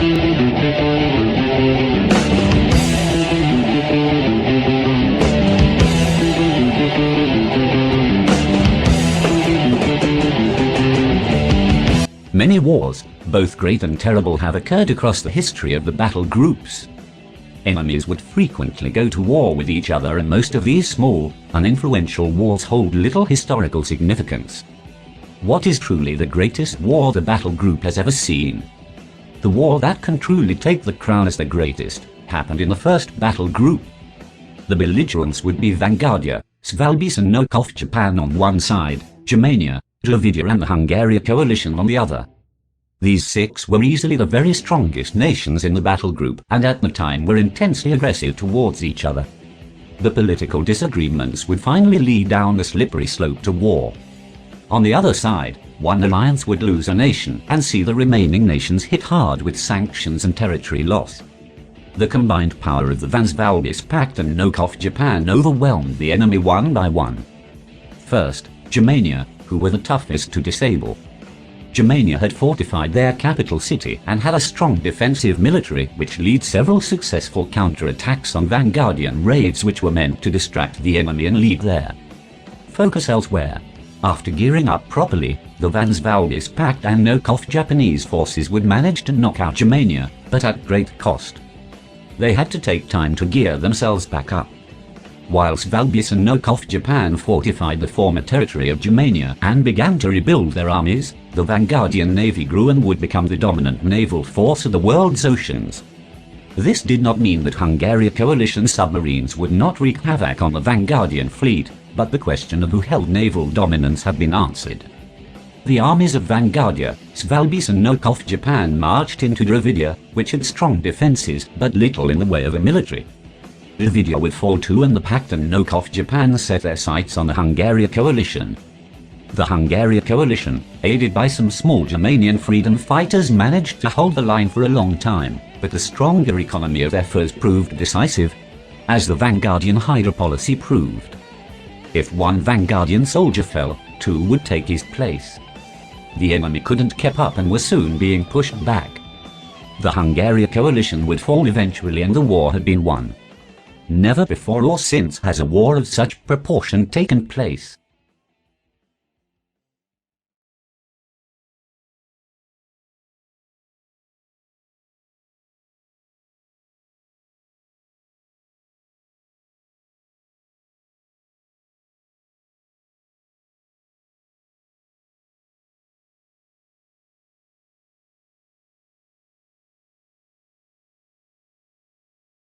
Many wars, both great and terrible, have occurred across the history of the battle groups. Enemies would frequently go to war with each other, and most of these small, uninfluential wars hold little historical significance. What is truly the greatest war the battle group has ever seen? The war that can truly take the crown as the greatest happened in the first battle group. The belligerents would be Vanguardia, Svalbard and Nokov Japan on one side, Germania, Dravidia and the Hungarian coalition on the other. These six were easily the very strongest nations in the battle group, and at the time were intensely aggressive towards each other. The political disagreements would finally lead down the slippery slope to war. On the other side, one alliance would lose a nation and see the remaining nations hit hard with sanctions and territory loss. The combined power of the Vansvalbis Pact and Nokov Japan overwhelmed the enemy one by one. First, Germania, who were the toughest to disable. Germania had fortified their capital city and had a strong defensive military, which led several successful counter-attacks on Vanguardian raids which were meant to distract the enemy and lead their focus elsewhere. After gearing up properly, the Vansvalbis Pact and Nokov Japanese forces would manage to knock out Germania, but at great cost. They had to take time to gear themselves back up. While Svalbard and Nokov Japan fortified the former territory of Germania and began to rebuild their armies, the Vanguardian navy grew and would become the dominant naval force of the world's oceans. This did not mean that Hungarian coalition submarines would not wreak havoc on the Vanguardian fleet, but the question of who held naval dominance had been answered. The armies of Vanguardia, Svalbard and Nokov Japan marched into Dravidia, which had strong defenses but little in the way of a military. Dravidia would fall too, and the Pact and Nokov Japan set their sights on the Hungarian coalition. The Hungarian coalition, aided by some small Germanian freedom fighters, managed to hold the line for a long time, but the stronger economy of their foes proved decisive, as the Vanguardian Hydra policy proved. If one Vanguardian soldier fell, two would take his place. The enemy couldn't keep up and were soon being pushed back. The Hungarian coalition would fall eventually, and the war had been won. Never before or since has a war of such proportion taken place.